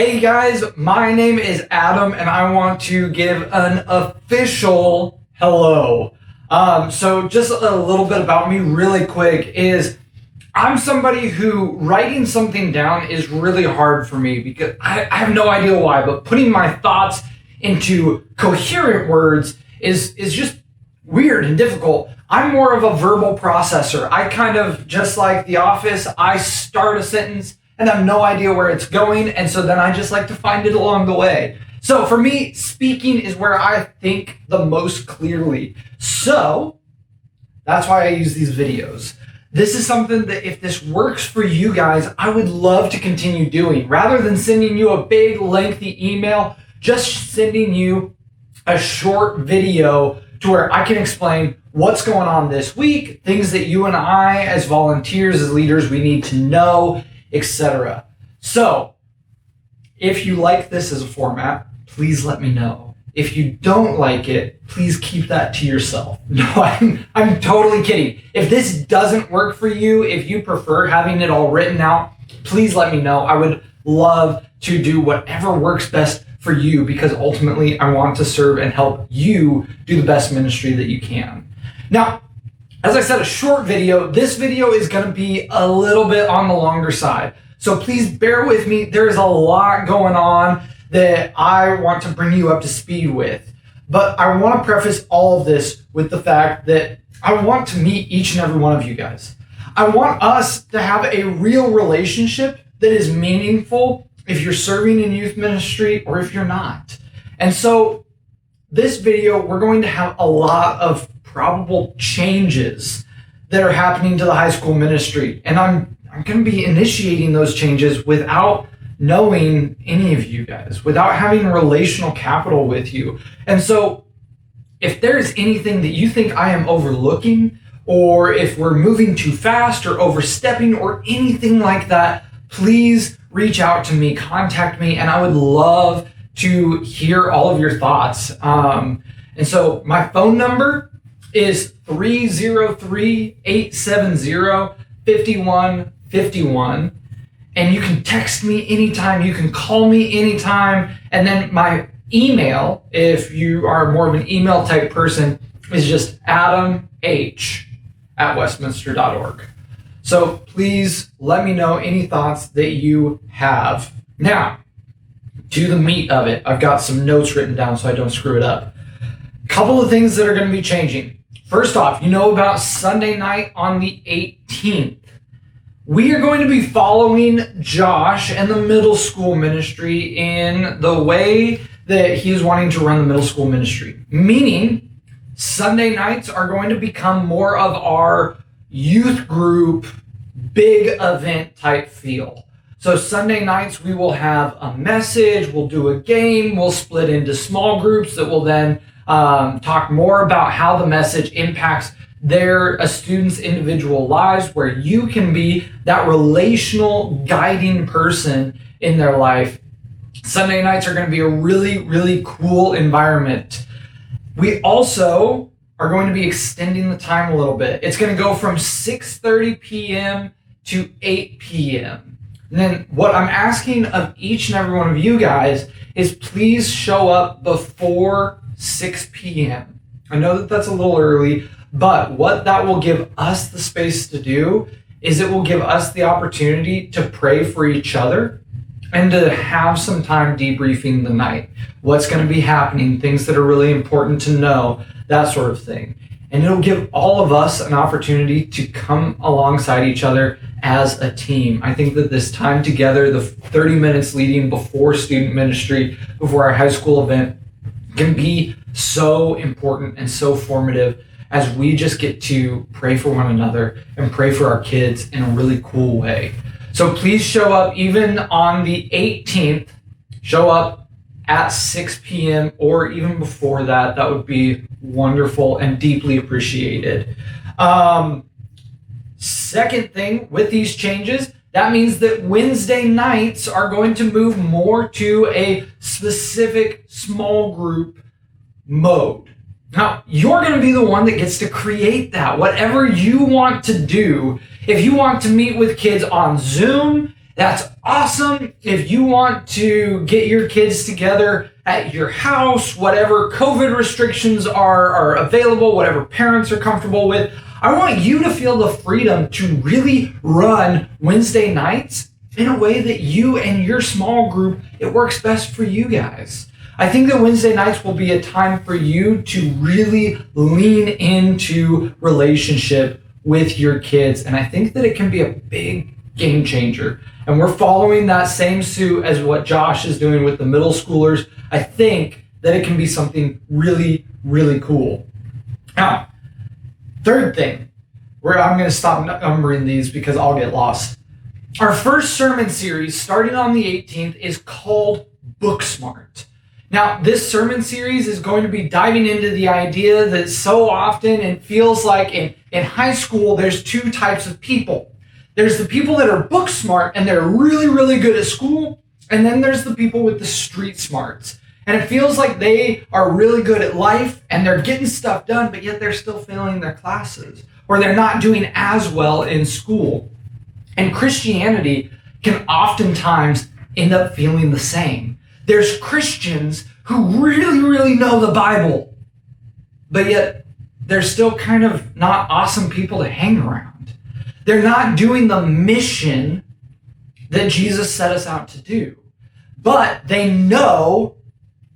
Hey guys, my name is Adam and I want to give an official hello. So just a little bit about me really quick is I'm somebody who writing something down is really hard for me because I have no idea why, but putting my thoughts into coherent words is just weird and difficult. I'm more of a verbal processor. I kind of, just like The Office, I start a sentence and I have no idea where it's going, and so then I just like to find it along the way. So for me, speaking is where I think the most clearly. So that's why I use these videos. This is something that if this works for you guys, I would love to continue doing. Rather than sending you a big lengthy email, just sending you a short video to where I can explain what's going on this week, things that you and I as volunteers, as leaders, we need to know, etc. So if you like this as a format, please let me know. If you don't like it, please keep that to yourself. No, I'm totally kidding. If this doesn't work for you, if you prefer having it all written out, please let me know. I would love to do whatever works best for you because ultimately I want to serve and help you do the best ministry that you can. Now, as I said, a short video. This video is going to be a little bit on the longer side. So please bear with me. There's a lot going on that I want to bring you up to speed with. But I want to preface all of this with the fact that I want to meet each and every one of you guys. I want us to have a real relationship that is meaningful if you're serving in youth ministry or if you're not. And so this video, we're going to have a lot of probable changes that are happening to the high school ministry. And I'm going to be initiating those changes without knowing any of you guys, without having relational capital with you. And so if there's anything that you think I am overlooking, or if we're moving too fast or overstepping or anything like that, please reach out to me, contact me, and I would love to hear all of your thoughts. And so my phone number is 303-870-5151. And you can text me anytime, you can call me anytime. And then my email, if you are more of an email type person, is just adamh@westminster.org. So please let me know any thoughts that you have. Now, to the meat of it, I've got some notes written down so I don't screw it up. Couple of things that are going to be changing. First off, you know about Sunday night on the 18th. We are going to be following Josh and the middle school ministry in the way that he's wanting to run the middle school ministry. Meaning, Sunday nights are going to become more of our youth group, big event type feel. So Sunday nights, we will have a message, we'll do a game, we'll split into small groups that will then talk more about how the message impacts their students' individual lives, where you can be that relational guiding person in their life. Sunday nights are going to be a really, really cool environment. We also are going to be extending the time a little bit. It's going to go from 6:30 p.m. to 8 p.m. And then what I'm asking of each and every one of you guys is please show up before 6 p.m. I know that that's a little early, but what that will give us the space to do is it will give us the opportunity to pray for each other and to have some time debriefing the night. What's going to be happening, things that are really important to know, that sort of thing. And it'll give all of us an opportunity to come alongside each other as a team. I think that this time together, the 30 minutes leading before student ministry, before our high school event, can be so important and so formative as we just get to pray for one another and pray for our kids in a really cool way. So please show up even on the 18th. Show up at 6 p.m. or even before that. That would be wonderful and deeply appreciated. Second thing with these changes, that means that Wednesday nights are going to move more to a specific small group mode. Now, you're going to be the one that gets to create that. Whatever you want to do, if you want to meet with kids on Zoom, that's awesome. If you want to get your kids together at your house, whatever COVID restrictions are available, whatever parents are comfortable with, I want you to feel the freedom to really run Wednesday nights in a way that you and your small group, it works best for you guys. I think that Wednesday nights will be a time for you to really lean into relationship with your kids. And I think that it can be a big game changer. And we're following that same suit as what Josh is doing with the middle schoolers. I think that it can be something really, really cool. Now, third thing, where I'm going to stop numbering these because I'll get lost. Our first sermon series, starting on the 18th, is called Book Smart. Now, this sermon series is going to be diving into the idea that so often it feels like in high school, there's two types of people. There's the people that are book smart and they're really, really good at school. And then there's the people with the street smarts. And it feels like they are really good at life and they're getting stuff done, but yet they're still failing their classes or they're not doing as well in school. And Christianity can oftentimes end up feeling the same. There's Christians who really, really know the Bible, but yet they're still kind of not awesome people to hang around. They're not doing the mission that Jesus set us out to do, but they know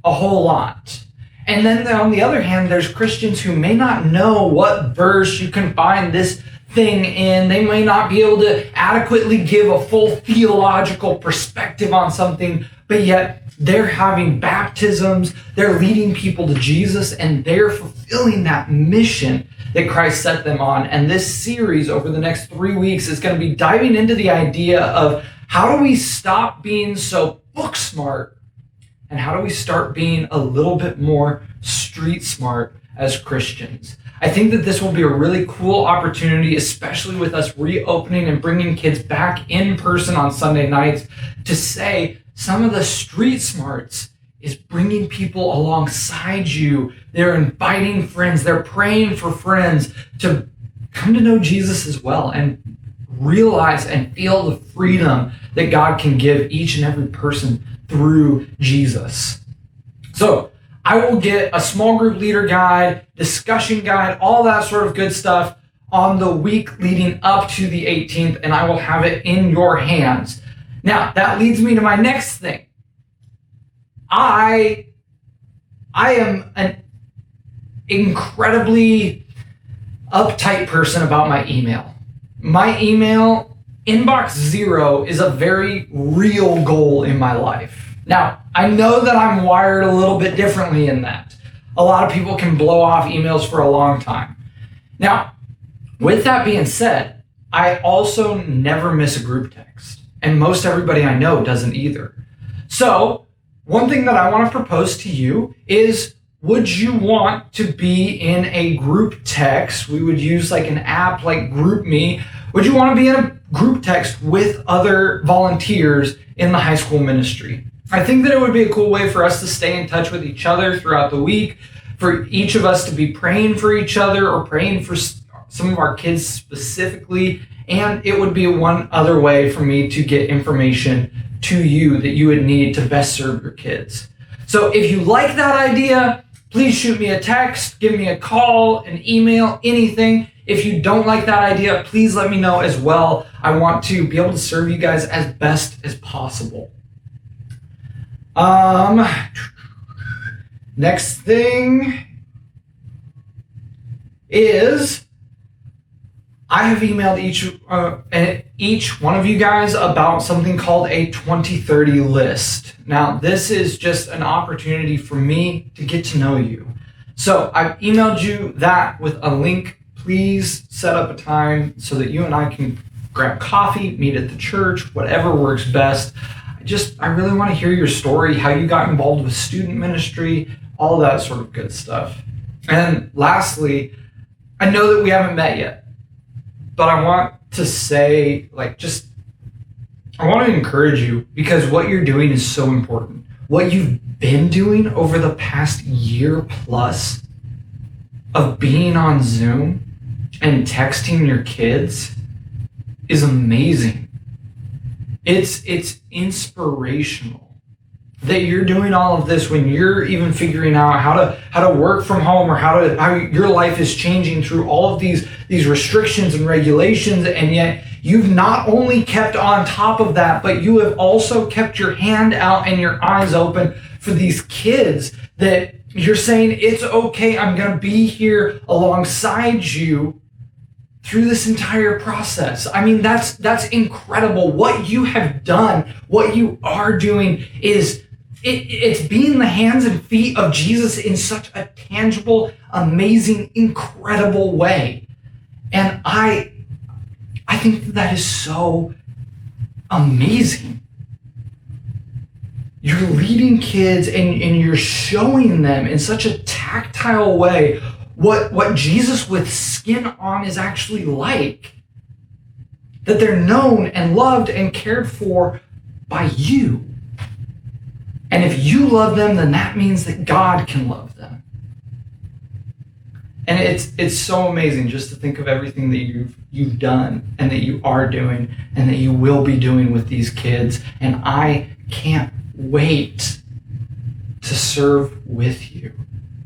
a whole lot. And then on the other hand, there's Christians who may not know what verse you can find this thing in. They may not be able to adequately give a full theological perspective on something, but yet they're having baptisms, they're leading people to Jesus, and they're fulfilling that mission that Christ set them on. And this series over the next 3 weeks is going to be diving into the idea of how do we stop being so book smart and how do we start being a little bit more street smart as Christians. I think that this will be a really cool opportunity, especially with us reopening and bringing kids back in person on Sunday nights, to say some of the street smarts is bringing people alongside you. They're inviting friends. They're praying for friends to come to know Jesus as well and realize and feel the freedom that God can give each and every person through Jesus. So I will get a small group leader guide, discussion guide, all that sort of good stuff on the week leading up to the 18th, and I will have it in your hands. Now, that leads me to my next thing. I am an incredibly uptight person about my email. My email inbox 0 is a very real goal in my life. Now, I know that I'm wired a little bit differently in that. A lot of people can blow off emails for a long time. Now, with that being said, I also never miss a group text. And most everybody I know doesn't either. So, one thing that I want to propose to you is, would you want to be in a group text? We would use like an app like GroupMe. Would you want to be in a group text with other volunteers in the high school ministry? I think that it would be a cool way for us to stay in touch with each other throughout the week, for each of us to be praying for each other or praying for some of our kids specifically. And it would be one other way for me to get information to you that you would need to best serve your kids. So if you like that idea, please shoot me a text, give me a call, an email, anything. If you don't like that idea, please let me know as well. I want to be able to serve you guys as best as possible. Next thing is I have emailed each one of you guys about something called a 2030 list. Now, this is just an opportunity for me to get to know you. So I've emailed you that with a link. Please set up a time so that you and I can grab coffee, meet at the church, whatever works best. I really want to hear your story, how you got involved with student ministry, all that sort of good stuff. And lastly, I know that we haven't met yet, but I want to say, I want to encourage you because what you're doing is so important. What you've been doing over the past year plus of being on Zoom and texting your kids is amazing. It's inspirational that you're doing all of this when you're even figuring out how to work from home, or how your life is changing through all of these restrictions and regulations, and yet you've not only kept on top of that, but you have also kept your hand out and your eyes open for these kids, that you're saying, it's okay, I'm going to be here alongside you through this entire process. I mean, that's incredible. What you have done, what you are doing is it's being the hands and feet of Jesus in such a tangible, amazing, incredible way. And I think that is so amazing. You're leading kids and you're showing them in such a tactile way what Jesus with skin on is actually like. That they're known and loved and cared for by you. And if you love them, then that means that God can love them. And it's so amazing just to think of everything that you've done and that you are doing and that you will be doing with these kids. And I can't wait to serve with you.